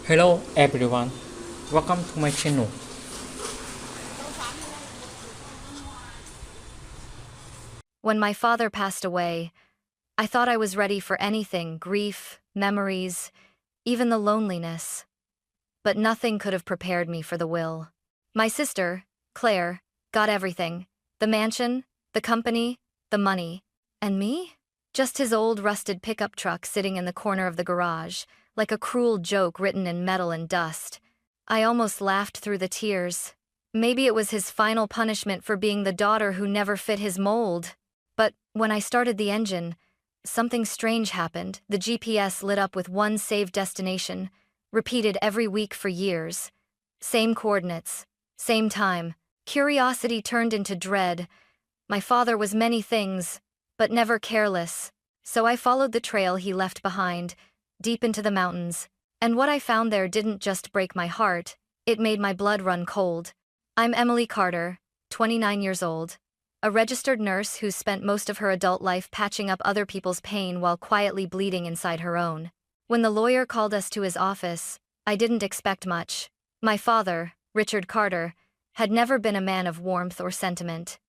Hello everyone, welcome to my channel. When my father passed away, I thought I was ready for anything, grief, memories, even the loneliness. But nothing could have prepared me for the will. My sister, Claire, got everything: the mansion, the company, the money. And me? Just his old rusted pickup truck sitting in the corner of the garage, like a cruel joke written in metal and dust. I almost laughed through the tears. Maybe it was his final punishment for being the daughter who never fit his mold. But when I started the engine, something strange happened. The GPS lit up with one saved destination, repeated every week for years. Same coordinates, same time. Curiosity turned into dread. My father was many things, but never careless. So I followed the trail he left behind, deep into the mountains. And what I found there didn't just break my heart, it made my blood run cold. I'm Emily Carter, 29 years old, a registered nurse who's spent most of her adult life patching up other people's pain while quietly bleeding inside her own. When the lawyer called us to his office, I didn't expect much. My father, Richard Carter, had never been a man of warmth or sentiment.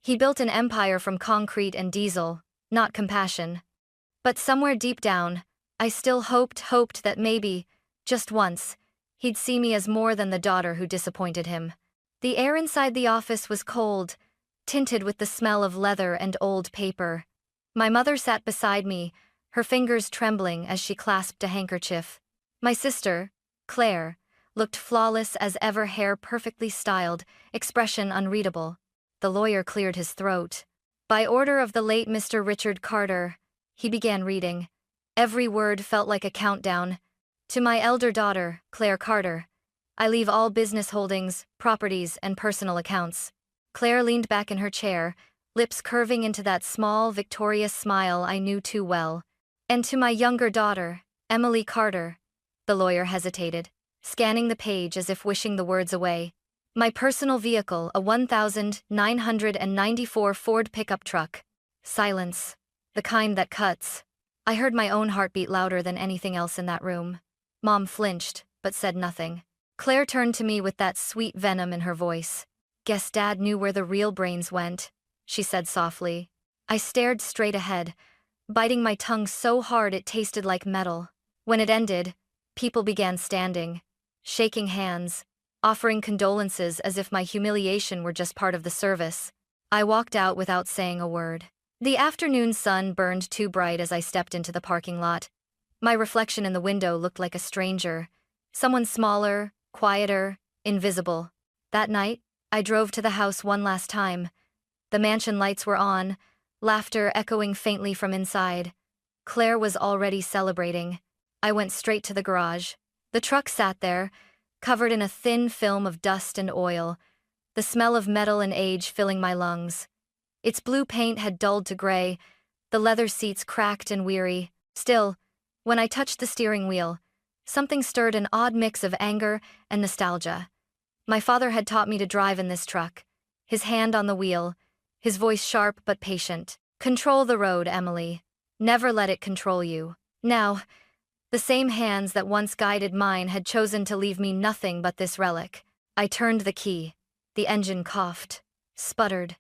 He built an empire from concrete and diesel, not compassion. But somewhere deep down, I still hoped that maybe, just once, he'd see me as more than the daughter who disappointed him. The air inside the office was cold, tinted with the smell of leather and old paper. My mother sat beside me, her fingers trembling as she clasped a handkerchief. My sister, Claire, looked flawless as ever, hair perfectly styled, expression unreadable. The lawyer cleared his throat. By order of the late Mr. Richard Carter, he began reading. Every word felt like a countdown. To my elder daughter, Claire Carter, I leave all business holdings, properties, and personal accounts. Claire leaned back in her chair, lips curving into that small, victorious smile I knew too well. And to my younger daughter, Emily Carter, the lawyer hesitated, scanning the page as if wishing the words away. My personal vehicle, a 1994 Ford pickup truck. Silence. The kind that cuts. I heard my own heartbeat louder than anything else in that room. Mom flinched, but said nothing. Claire turned to me with that sweet venom in her voice. Guess Dad knew where the real brains went, she said softly. I stared straight ahead, biting my tongue so hard it tasted like metal. When it ended, people began standing, shaking hands, offering condolences as if my humiliation were just part of the service. I walked out without saying a word. The afternoon sun burned too bright as I stepped into the parking lot. My reflection in the window looked like a stranger, someone smaller, quieter, invisible. That night, I drove to the house one last time. The mansion lights were on, laughter echoing faintly from inside. Claire was already celebrating. I went straight to the garage. The truck sat there, covered in a thin film of dust and oil, the smell of metal and age filling my lungs. Its blue paint had dulled to gray, the leather seats cracked and weary. Still, when I touched the steering wheel, something stirred an odd mix of anger and nostalgia. My father had taught me to drive in this truck, his hand on the wheel, his voice sharp but patient. Control the road, Emily. Never let it control you. Now, the same hands that once guided mine had chosen to leave me nothing but this relic. I turned the key. The engine coughed, sputtered,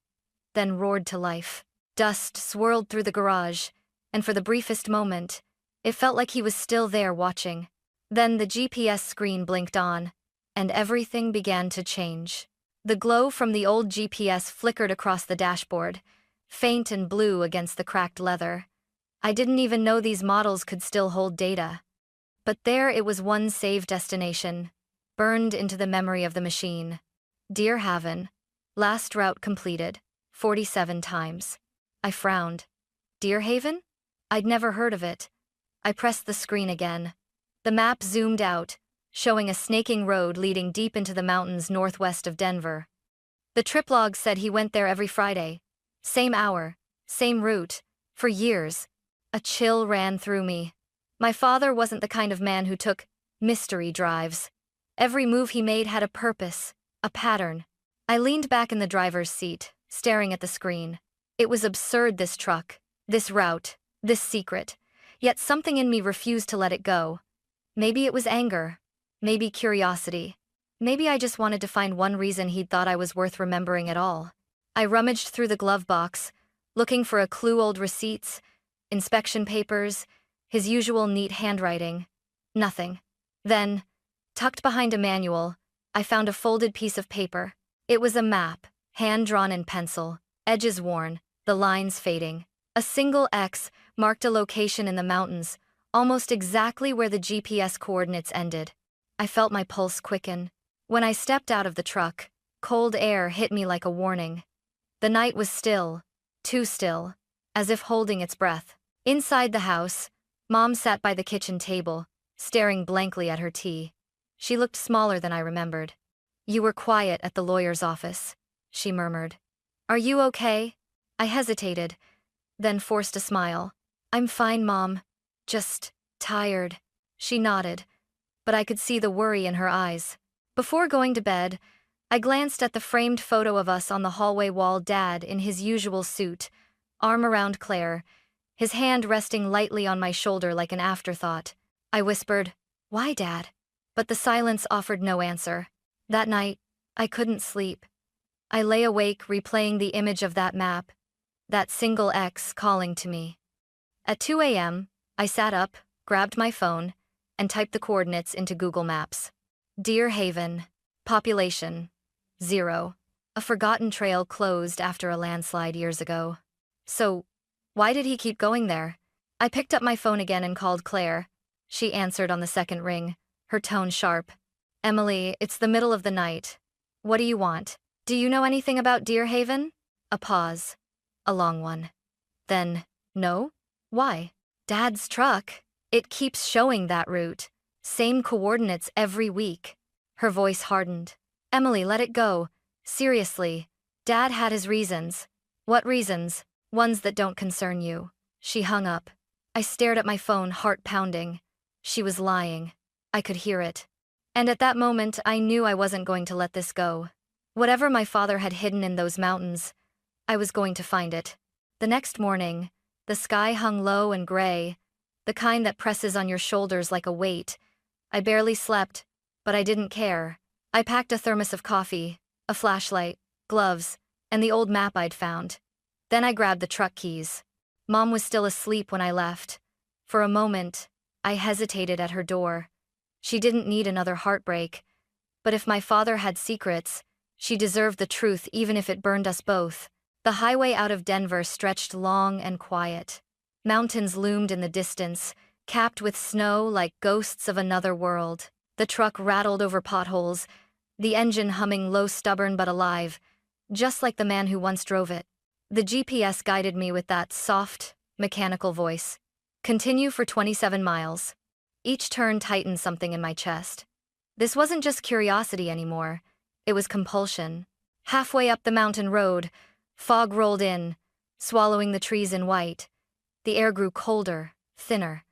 then roared to life. Dust swirled through the garage, and for the briefest moment, it felt like he was still there watching. Then the GPS screen blinked on, and everything began to change. The glow from the old GPS flickered across the dashboard, faint and blue against the cracked leather. I didn't even know these models could still hold data. But there it was, one saved destination, burned into the memory of the machine. Dear Haven, last route completed, 47 times. I frowned. Deer Haven? I'd never heard of it. I pressed the screen again. The map zoomed out, showing a snaking road leading deep into the mountains northwest of Denver. The trip log said he went there every Friday. Same hour, same route, for years. A chill ran through me. My father wasn't the kind of man who took mystery drives. Every move he made had a purpose, a pattern. I leaned back in the driver's seat, staring at the screen. It was absurd, this truck, this route, this secret. Yet something in me refused to let it go. Maybe it was anger. Maybe curiosity. Maybe I just wanted to find one reason he'd thought I was worth remembering at all. I rummaged through the glove box, looking for a clue: old receipts, inspection papers, his usual neat handwriting. Nothing. Then, tucked behind a manual, I found a folded piece of paper. It was a map, hand-drawn in pencil, edges worn, the lines fading. A single X marked a location in the mountains, almost exactly where the GPS coordinates ended. I felt my pulse quicken. When I stepped out of the truck, cold air hit me like a warning. The night was still, too still, as if holding its breath. Inside the house, Mom sat by the kitchen table, staring blankly at her tea. She looked smaller than I remembered. "You were quiet at the lawyer's office," she murmured. "Are you okay?" I hesitated, then forced a smile. "I'm fine, Mom. Just tired." She nodded, but I could see the worry in her eyes. Before going to bed, I glanced at the framed photo of us on the hallway wall. Dad in his usual suit, arm around Claire, his hand resting lightly on my shoulder like an afterthought. I whispered, "Why, Dad?" But the silence offered no answer. That night, I couldn't sleep. I lay awake replaying the image of that map, that single X calling to me. At 2 a.m., I sat up, grabbed my phone, and typed the coordinates into Google Maps. Deer Haven. Population: 0. A forgotten trail closed after a landslide years ago. So, why did he keep going there? I picked up my phone again and called Claire. She answered on the second ring, her tone sharp. "Emily, it's the middle of the night. What do you want? Do you know anything about Deer Haven?" A pause. A long one. Then, "No? Why?" "Dad's truck. It keeps showing that route. Same coordinates every week." Her voice hardened. "Emily, let it go. Seriously. Dad had his reasons." "What reasons?" "Ones that don't concern you." She hung up. I stared at my phone, heart pounding. She was lying. I could hear it. And at that moment, I knew I wasn't going to let this go. Whatever my father had hidden in those mountains, I was going to find it. The next morning, the sky hung low and gray, the kind that presses on your shoulders like a weight. I barely slept, but I didn't care. I packed a thermos of coffee, a flashlight, gloves, and the old map I'd found. Then I grabbed the truck keys. Mom was still asleep when I left. For a moment, I hesitated at her door. She didn't need another heartbreak. But if my father had secrets, she deserved the truth even if it burned us both. The highway out of Denver stretched long and quiet. Mountains loomed in the distance, capped with snow like ghosts of another world. The truck rattled over potholes, the engine humming low, stubborn but alive, just like the man who once drove it. The GPS guided me with that soft, mechanical voice. "Continue for 27 miles. Each turn tightened something in my chest. This wasn't just curiosity anymore. It was compulsion. Halfway up the mountain road, fog rolled in, swallowing the trees in white. The air grew colder, thinner.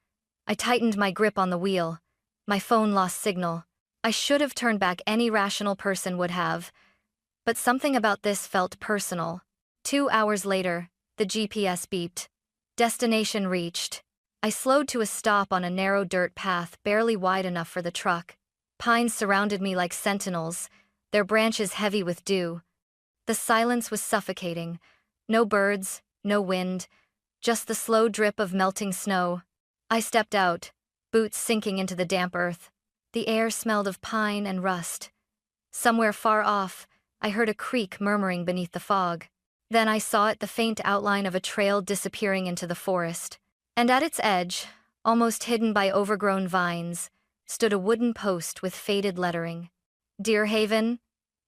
I tightened my grip on the wheel. My phone lost signal. I should have turned back. Any rational person would have. But something about this felt personal. 2 hours later, the GPS beeped. Destination reached. I slowed to a stop on a narrow dirt path barely wide enough for the truck. Pines surrounded me like sentinels, their branches heavy with dew. The silence was suffocating. No birds, no wind, just the slow drip of melting snow. I stepped out, boots sinking into the damp earth. The air smelled of pine and rust. Somewhere far off, I heard a creek murmuring beneath the fog. Then I saw it, the faint outline of a trail disappearing into the forest. And at its edge, almost hidden by overgrown vines, stood a wooden post with faded lettering. Deer Haven,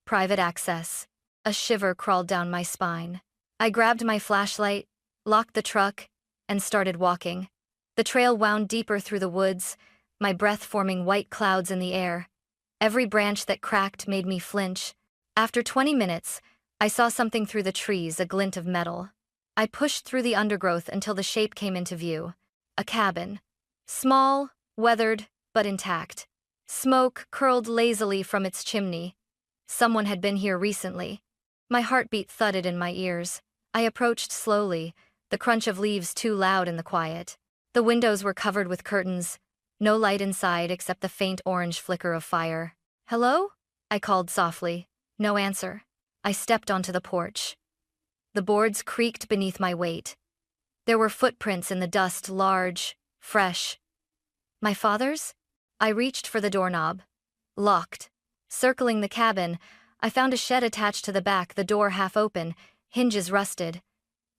private access. A shiver crawled down my spine. I grabbed my flashlight, locked the truck, and started walking. The trail wound deeper through the woods, my breath forming white clouds in the air. Every branch that cracked made me flinch. After 20 minutes, I saw something through the trees, a glint of metal. I pushed through the undergrowth until the shape came into view. A cabin. Small, weathered, but intact. Smoke curled lazily from its chimney. Someone had been here recently. My heartbeat thudded in my ears. I approached slowly, the crunch of leaves too loud in the quiet. The windows were covered with curtains. No light inside except the faint orange flicker of fire. "Hello?" I called softly. No answer. I stepped onto the porch. The boards creaked beneath my weight. There were footprints in the dust, large, fresh. My father's? I reached for the doorknob. Locked. Circling the cabin, I found a shed attached to the back, the door half open, hinges rusted.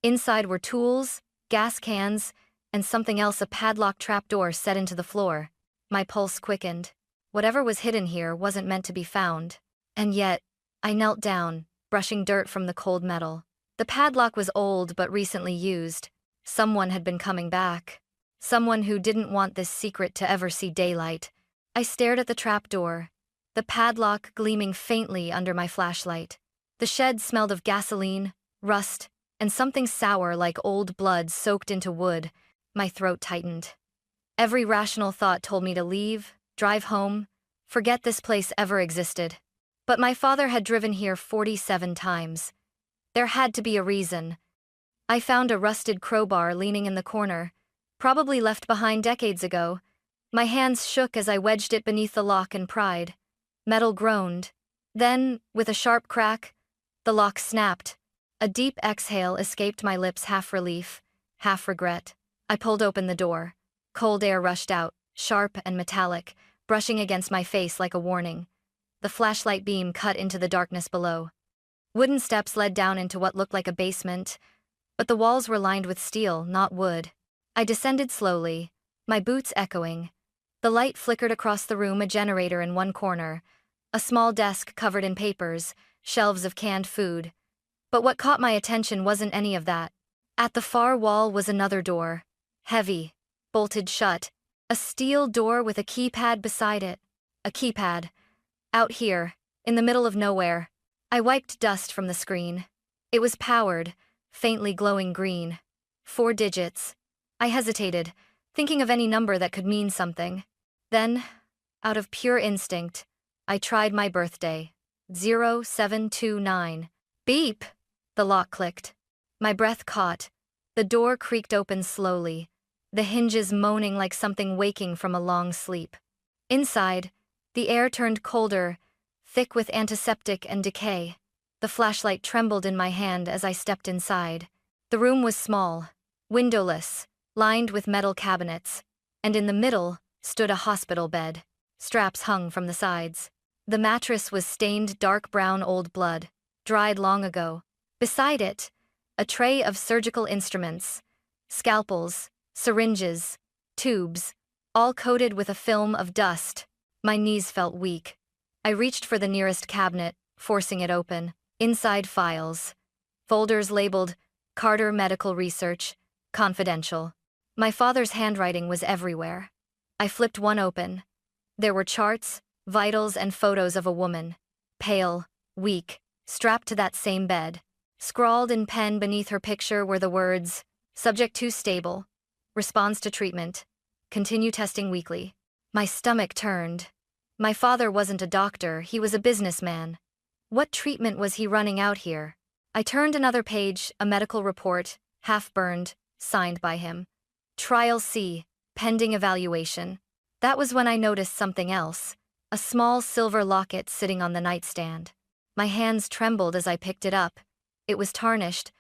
Inside were tools, gas cans, and something else, a padlock trapdoor set into the floor. My pulse quickened. Whatever was hidden here wasn't meant to be found. And yet, I knelt down, brushing dirt from the cold metal. The padlock was old but recently used. Someone had been coming back. Someone who didn't want this secret to ever see daylight. I stared at the trapdoor, the padlock gleaming faintly under my flashlight. The shed smelled of gasoline, rust, and something sour like old blood soaked into wood. My throat tightened. Every rational thought told me to leave, drive home, forget this place ever existed. But my father had driven here 47 times. There had to be a reason. I found a rusted crowbar leaning in the corner, probably left behind decades ago. My hands shook as I wedged it beneath the lock and pried. Metal groaned. Then, with a sharp crack, the lock snapped. A deep exhale escaped my lips, half relief, half regret. I pulled open the door. Cold air rushed out, sharp and metallic, brushing against my face like a warning. The flashlight beam cut into the darkness below. Wooden steps led down into what looked like a basement, but the walls were lined with steel, not wood. I descended slowly, my boots echoing. The light flickered across the room, a generator in one corner, a small desk covered in papers, shelves of canned food. But what caught my attention wasn't any of that. At the far wall was another door, heavy, bolted shut, a steel door with a keypad beside it. A keypad. Out here, in the middle of nowhere. I wiped dust from the screen. It was powered, faintly glowing green. 4 digits. I hesitated, thinking of any number that could mean something. Then, out of pure instinct, I tried my birthday. 0729. Beep! The lock clicked. My breath caught. The door creaked open slowly, the hinges moaning like something waking from a long sleep. Inside, the air turned colder, thick with antiseptic and decay. The flashlight trembled in my hand as I stepped inside. The room was small, windowless, lined with metal cabinets, and in the middle stood a hospital bed. Straps hung from the sides. The mattress was stained dark brown old blood, dried long ago. Beside it, a tray of surgical instruments, scalpels, syringes, tubes, all coated with a film of dust. My knees felt weak. I reached for the nearest cabinet, forcing it open. Inside, files. Folders labeled Carter Medical Research, Confidential. My father's handwriting was everywhere. I flipped one open. There were charts, vitals, and photos of a woman. Pale, weak, strapped to that same bed. Scrawled in pen beneath her picture were the words, "Subject 2 stable. Responds to treatment. Continue testing weekly." My stomach turned. My father wasn't a doctor, he was a businessman. What treatment was he running out here? I turned another page, a medical report, half-burned, signed by him. Trial C, pending evaluation. That was when I noticed something else, a small silver locket sitting on the nightstand. My hands trembled as I picked it up. It was tarnished,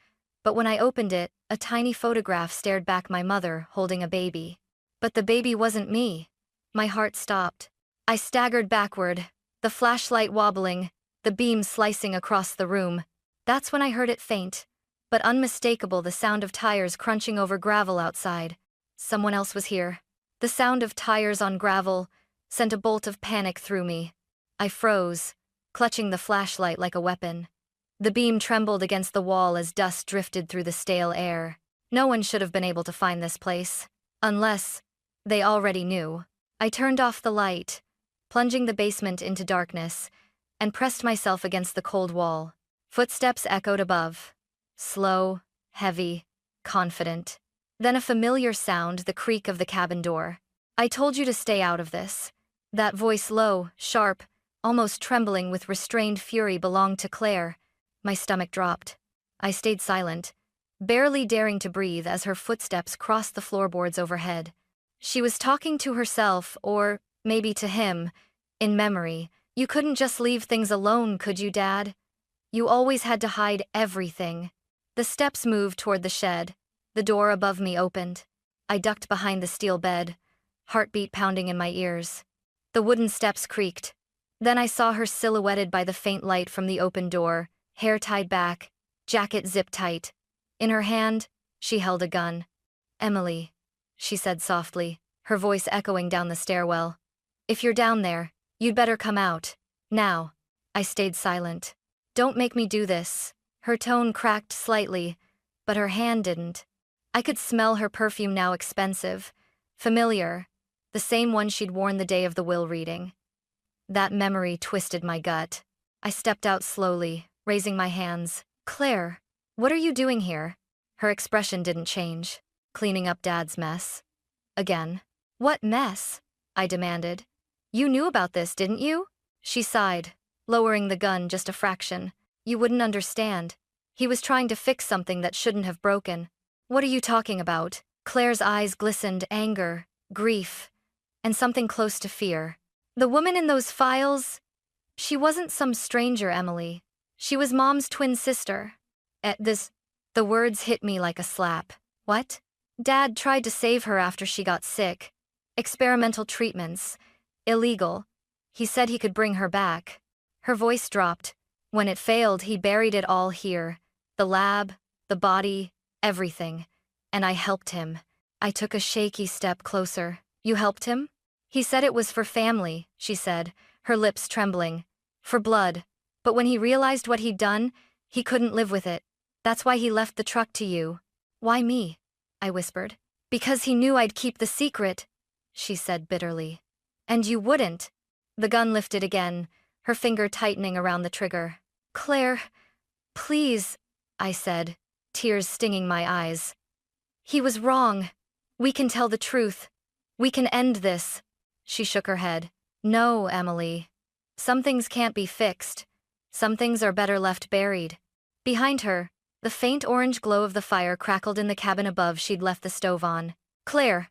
but when I opened it, a tiny photograph stared back, my mother holding a baby. But the baby wasn't me. My heart stopped. I staggered backward, the flashlight wobbling, the beam slicing across the room. That's when I heard it, faint, but unmistakable, the sound of tires crunching over gravel outside. Someone else was here. The sound of tires on gravel sent a bolt of panic through me. I froze, clutching the flashlight like a weapon. The beam trembled against the wall as dust drifted through the stale air. No one should have been able to find this place. Unless they already knew. I turned off the light, plunging the basement into darkness, and pressed myself against the cold wall. Footsteps echoed above. Slow, heavy, confident. Then a familiar sound, the creak of the cabin door. "I told you to stay out of this." That voice, low, sharp, almost trembling with restrained fury, belonged to Claire. My stomach dropped. I stayed silent, barely daring to breathe as her footsteps crossed the floorboards overhead. She was talking to herself, or maybe to him, in memory. You couldn't just leave things alone, could you, Dad? You always had to hide everything. The steps moved toward the shed. The door above me opened. I ducked behind the steel bed, heartbeat pounding in my ears. The wooden steps creaked. Then I saw her silhouetted by the faint light from the open door, hair tied back, jacket zipped tight. In her hand, she held a gun. "Emily," she said softly, her voice echoing down the stairwell. "If you're down there, you'd better come out. Now." I stayed silent. "Don't make me do this." Her tone cracked slightly, but her hand didn't. I could smell her perfume now, expensive, familiar, the same one she'd worn the day of the will reading. That memory twisted my gut. I stepped out slowly, raising my hands. "Claire, what are you doing here?" Her expression didn't change. "Cleaning up Dad's mess." Again. "What mess?" I demanded. "You knew about this, didn't you?" She sighed, lowering the gun just a fraction. "You wouldn't understand. He was trying to fix something that shouldn't have broken." "What are you talking about?" Claire's eyes glistened, anger, grief, and something close to fear. "The woman in those files, she wasn't some stranger, Emily. She was Mom's twin sister." The words hit me like a slap. "What?" "Dad tried to save her after she got sick. Experimental treatments. Illegal. He said he could bring her back." Her voice dropped. "When it failed, he buried it all here. The lab, the body, everything. And I helped him." I took a shaky step closer. "You helped him?" "He said it was for family," she said, her lips trembling. "For blood. But when he realized what he'd done, he couldn't live with it. That's why he left the truck to you." "Why me?" I whispered. "Because he knew I'd keep the secret," she said bitterly. "And you wouldn't." The gun lifted again, her finger tightening around the trigger. "Claire, please," I said, tears stinging my eyes. "He was wrong. We can tell the truth. We can end this." She shook her head. "No, Emily. Some things can't be fixed. Some things are better left buried." Behind her, the faint orange glow of the fire crackled in the cabin above she'd left the stove on. "Claire!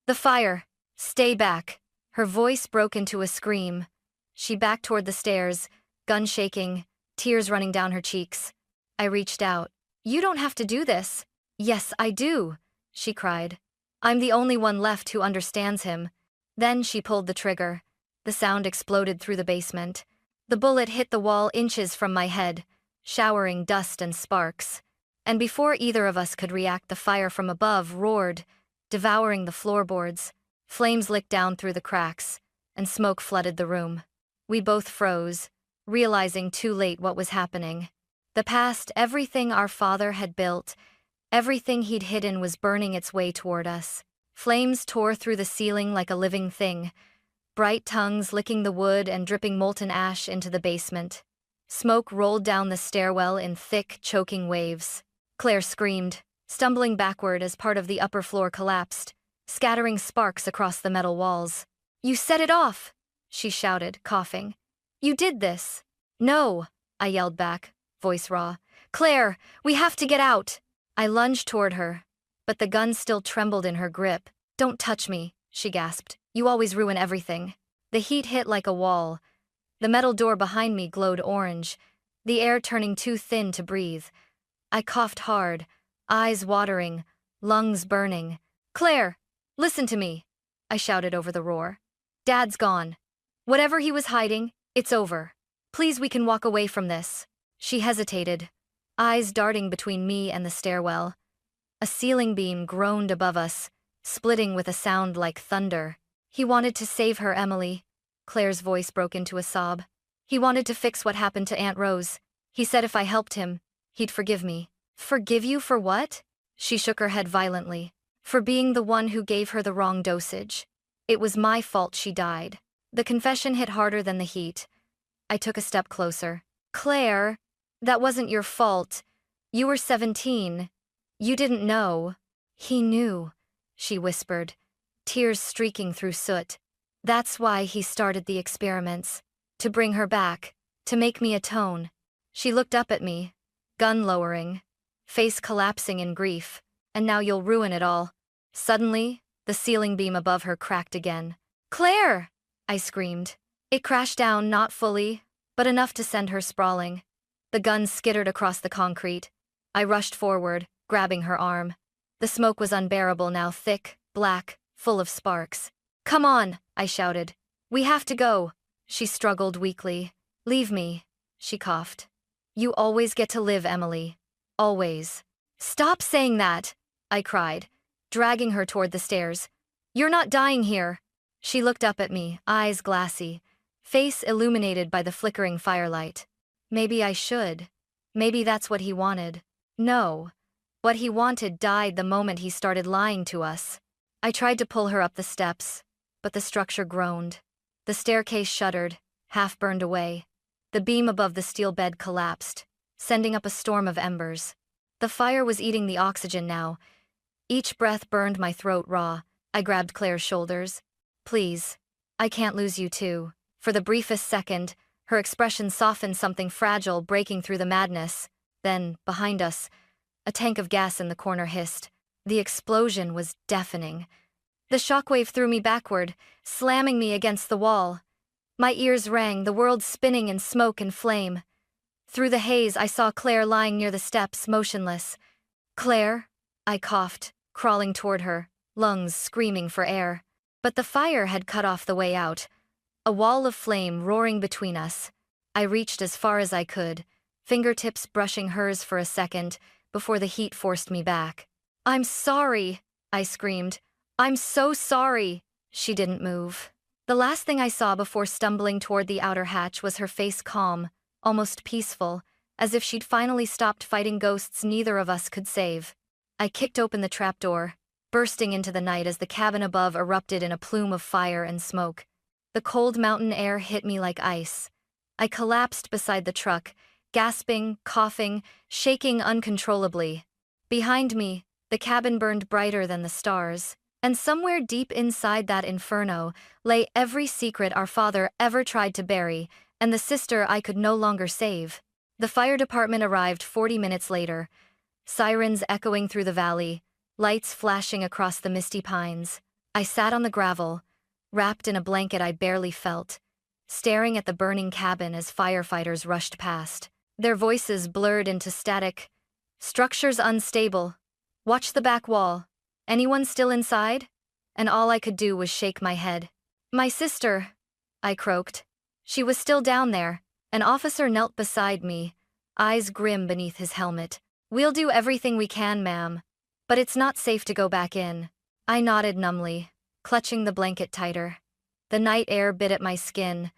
The fire! Stay back!" Her voice broke into a scream. She backed toward the stairs, gun shaking, tears running down her cheeks. I reached out. "You don't have to do this." "Yes, I do," she cried. "I'm the only one left who understands him." Then she pulled the trigger. The sound exploded through the basement. The bullet hit the wall inches from my head, showering dust and sparks. And before either of us could react, the fire from above roared, devouring the floorboards. Flames licked down through the cracks, and smoke flooded the room. We both froze, realizing too late what was happening. The past, everything our father had built, everything he'd hidden, was burning its way toward us. Flames tore through the ceiling like a living thing, bright tongues licking the wood and dripping molten ash into the basement. Smoke rolled down the stairwell in thick, choking waves. Claire screamed, stumbling backward as part of the upper floor collapsed, scattering sparks across the metal walls. "You set it off!" she shouted, coughing. "You did this!" "No!" I yelled back, voice raw. "Claire, we have to get out!" I lunged toward her, but the gun still trembled in her grip. "Don't touch me," she gasped. "You always ruin everything." The heat hit like a wall. The metal door behind me glowed orange, the air turning too thin to breathe. I coughed hard, eyes watering, lungs burning. "Claire, listen to me," I shouted over the roar. "Dad's gone. Whatever he was hiding, it's over. Please, we can walk away from this." She hesitated, eyes darting between me and the stairwell. A ceiling beam groaned above us, splitting with a sound like thunder. "He wanted to save her, Emily." Claire's voice broke into a sob. "He wanted to fix what happened to Aunt Rose. He said if I helped him, he'd forgive me." "Forgive you for what?" She shook her head violently. "For being the one who gave her the wrong dosage. It was my fault she died." The confession hit harder than the heat. I took a step closer. "Claire, that wasn't your fault. You were 17. You didn't know." "He knew," she whispered, tears streaking through soot. "That's why he started the experiments. To bring her back, to make me atone." She looked up at me, gun lowering, face collapsing in grief. "And now you'll ruin it all." Suddenly, The ceiling beam above her cracked again. "Claire!" I screamed. It crashed down, not fully, but enough to send her sprawling. The gun skittered across the concrete. I rushed forward, grabbing her arm. The smoke was unbearable now, thick, black, full of sparks. "Come on," I shouted. "We have to go." She struggled weakly. "Leave me," she coughed. "You always get to live, Emily. Always." "Stop saying that," I cried, dragging her toward the stairs. "You're not dying here." She looked up at me, eyes glassy, face illuminated by the flickering firelight. Maybe I should. Maybe that's what he wanted. No. What he wanted died the moment he started lying to us. I tried to pull her up the steps, but the structure groaned. The staircase shuddered, half burned away. The beam above the steel bed collapsed, sending up a storm of embers. The fire was eating the oxygen now. Each breath burned my throat raw. I grabbed Claire's shoulders. "Please. I can't lose you too." For the briefest second, her expression softened, something fragile breaking through the madness. Then, behind us, a tank of gas in the corner hissed. The explosion was deafening. The shockwave threw me backward, slamming me against the wall. My ears rang, the world spinning in smoke and flame. Through the haze, I saw Claire lying near the steps, motionless. "Claire?" I coughed, crawling toward her, lungs screaming for air. But the fire had cut off the way out. A wall of flame roaring between us. I reached as far as I could, fingertips brushing hers for a second, before the heat forced me back. "I'm sorry," I screamed. "I'm so sorry." She didn't move. The last thing I saw before stumbling toward the outer hatch was her face calm, almost peaceful, as if she'd finally stopped fighting ghosts neither of us could save. I kicked open the trapdoor, bursting into the night as the cabin above erupted in a plume of fire and smoke. The cold mountain air hit me like ice. I collapsed beside the truck, gasping, coughing, shaking uncontrollably. Behind me, the cabin burned brighter than the stars, and somewhere deep inside that inferno lay every secret our father ever tried to bury, and the sister I could no longer save. The fire department arrived 40 minutes later, sirens echoing through the valley, lights flashing across the misty pines. I sat on the gravel, wrapped in a blanket I barely felt, staring at the burning cabin as firefighters rushed past. Their voices blurred into static. "Structure's unstable. Watch the back wall. Anyone still inside?" And all I could do was shake my head. "My sister," I croaked. She was still down there. An officer knelt beside me, eyes grim beneath his helmet. "We'll do everything we can, ma'am. But it's not safe to go back in." I nodded numbly, clutching the blanket tighter. The night air bit at my skin,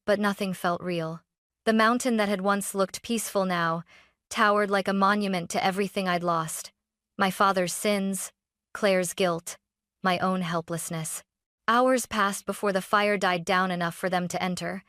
but nothing felt real. The mountain that had once looked peaceful now towered like a monument to everything I'd lost. My father's sins, Claire's guilt, my own helplessness. Hours passed before the fire died down enough for them to enter.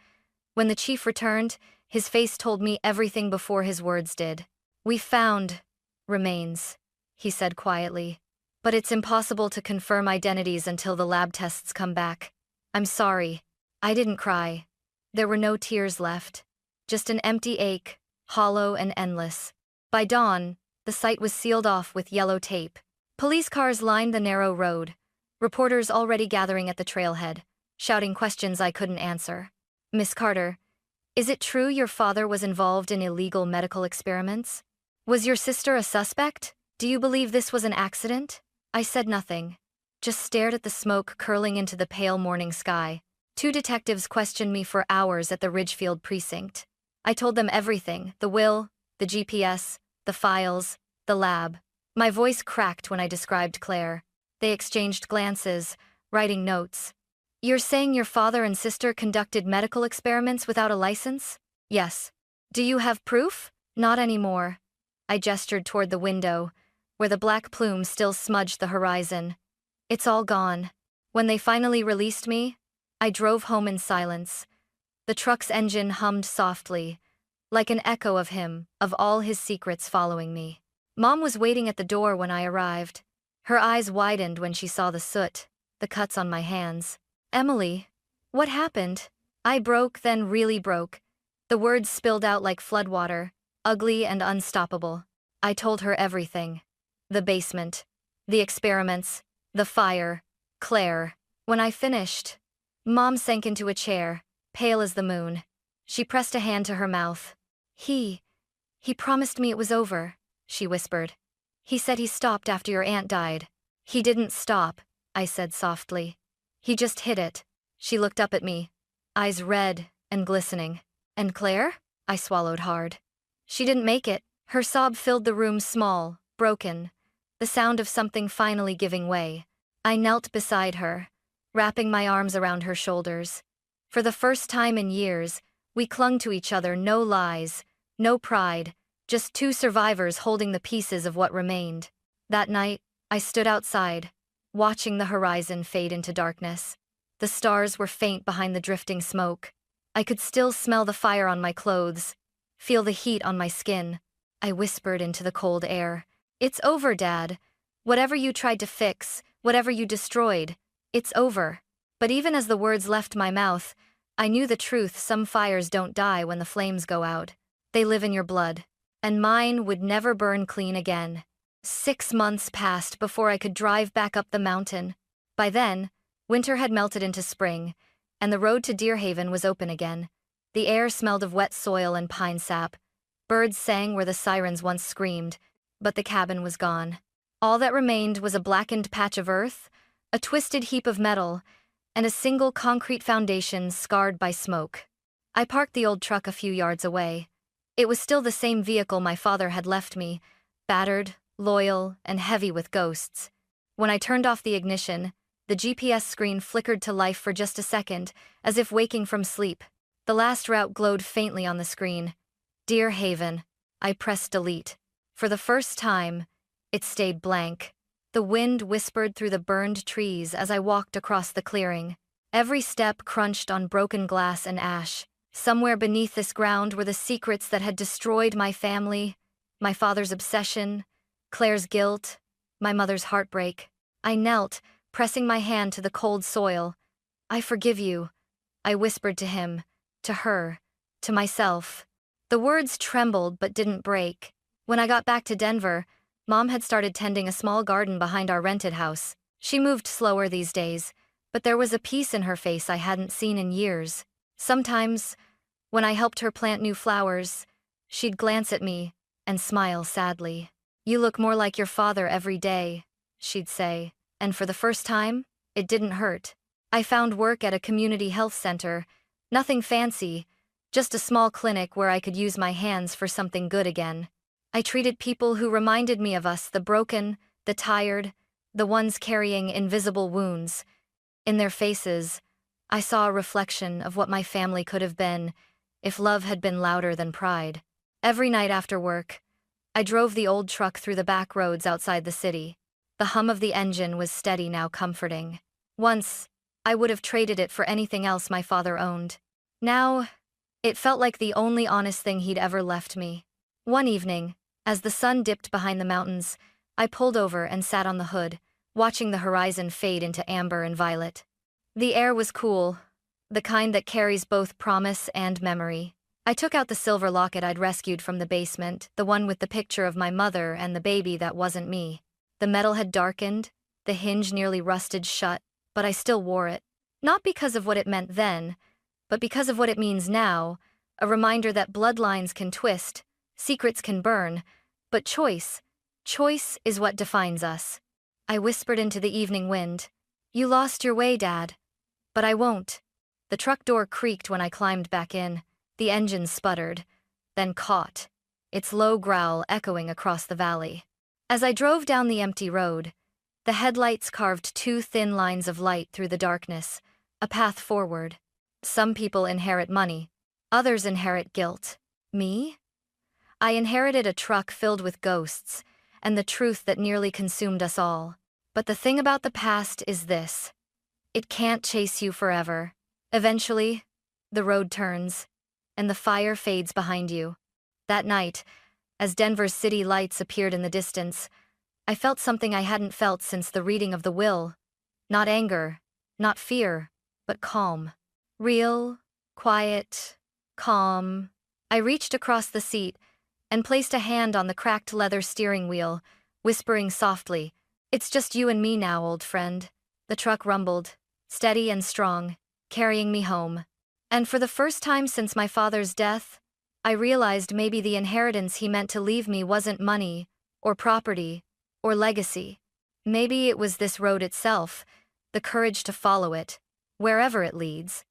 When the chief returned, his face told me everything before his words did. "We found remains," he said quietly. "But it's impossible to confirm identities until the lab tests come back. I'm sorry." I didn't cry. There were no tears left. Just an empty ache, hollow and endless. By dawn, the site was sealed off with yellow tape. Police cars lined the narrow road, reporters already gathering at the trailhead, shouting questions I couldn't answer. "Miss Carter, is it true your father was involved in illegal medical experiments? Was your sister a suspect? Do you believe this was an accident?" I said nothing, just stared at the smoke curling into the pale morning sky. 2 detectives questioned me for hours at the Ridgefield precinct. I told them everything: the will, the GPS, the files, the lab. My voice cracked when I described Claire. They exchanged glances, writing notes. "You're saying your father and sister conducted medical experiments without a license?" "Yes." "Do you have proof?" "Not anymore." I gestured toward the window, where the black plume still smudged the horizon. "It's all gone." When they finally released me, I drove home in silence. The truck's engine hummed softly, like an echo of him, of all his secrets following me. Mom was waiting at the door when I arrived. Her eyes widened when she saw the soot, the cuts on my hands. "Emily, what happened?" I broke, then really broke. The words spilled out like floodwater, ugly and unstoppable. I told her everything. The basement, the experiments, the fire, Claire. When I finished, Mom sank into a chair, pale as the moon. She pressed a hand to her mouth. He promised me it was over, she whispered. He said he stopped after your aunt died. He didn't stop, I said softly. He just hid it. She looked up at me, eyes red and glistening. And Claire? I swallowed hard. She didn't make it. Her sob filled the room, small, broken, the sound of something finally giving way. I knelt beside her, wrapping my arms around her shoulders. For the first time in years, we clung to each other, no lies, no pride, just two survivors holding the pieces of what remained. That night, I stood outside, watching the horizon fade into darkness. The stars were faint behind the drifting smoke. I could still smell the fire on my clothes, feel the heat on my skin. I whispered into the cold air. It's over, Dad. Whatever you tried to fix, whatever you destroyed, it's over. But even as the words left my mouth, I knew the truth. Some fires don't die when the flames go out. They live in your blood. And mine would never burn clean again. 6 months passed before I could drive back up the mountain. By then, winter had melted into spring, and the road to Deerhaven was open again. The air smelled of wet soil and pine sap. Birds sang where the sirens once screamed, but the cabin was gone. All that remained was a blackened patch of earth, a twisted heap of metal, and a single concrete foundation scarred by smoke. I parked the old truck a few yards away. It was still the same vehicle my father had left me, battered, loyal, and heavy with ghosts. When I turned off the ignition, the GPS screen flickered to life for just a second, as if waking from sleep. The last route glowed faintly on the screen. Deerhaven. I pressed delete. For the first time, it stayed blank. The wind whispered through the burned trees as I walked across the clearing. Every step crunched on broken glass and ash. Somewhere beneath this ground were the secrets that had destroyed my family, my father's obsession, Claire's guilt, my mother's heartbreak. I knelt, pressing my hand to the cold soil. I forgive you, I whispered to him, to her, to myself. The words trembled but didn't break. When I got back to Denver, Mom had started tending a small garden behind our rented house. She moved slower these days, but there was a peace in her face I hadn't seen in years. Sometimes, when I helped her plant new flowers, she'd glance at me and smile sadly. You look more like your father every day, she'd say, and for the first time, it didn't hurt. I found work at a community health center, nothing fancy, just a small clinic where I could use my hands for something good again. I treated people who reminded me of us, the broken, the tired, the ones carrying invisible wounds. In their faces, I saw a reflection of what my family could have been if love had been louder than pride. Every night after work, I drove the old truck through the back roads outside the city. The hum of the engine was steady, now comforting. Once, I would have traded it for anything else my father owned. Now, it felt like the only honest thing he'd ever left me. One evening, as the sun dipped behind the mountains, I pulled over and sat on the hood, watching the horizon fade into amber and violet. The air was cool, the kind that carries both promise and memory. I took out the silver locket I'd rescued from the basement, the one with the picture of my mother and the baby that wasn't me. The metal had darkened, the hinge nearly rusted shut, but I still wore it. Not because of what it meant then, but because of what it means now, a reminder that bloodlines can twist, secrets can burn, but choice is what defines us. I whispered into the evening wind, "You lost your way, Dad." But I won't. The truck door creaked when I climbed back in. The engine sputtered, then caught, its low growl echoing across the valley. As I drove down the empty road, the headlights carved 2 thin lines of light through the darkness, a path forward. Some people inherit money, others inherit guilt. Me? I inherited a truck filled with ghosts, and the truth that nearly consumed us all. But the thing about the past is this: it can't chase you forever. Eventually, the road turns, and the fire fades behind you. That night, as Denver's city lights appeared in the distance, I felt something I hadn't felt since the reading of the will. Not anger, not fear, but calm. Real, quiet, calm. I reached across the seat and placed a hand on the cracked leather steering wheel, whispering softly, "It's just you and me now, old friend. The truck rumbled, steady and strong, carrying me home. And for the first time since my father's death, I realized maybe the inheritance he meant to leave me wasn't money, or property, or legacy. Maybe it was this road itself, the courage to follow it, wherever it leads.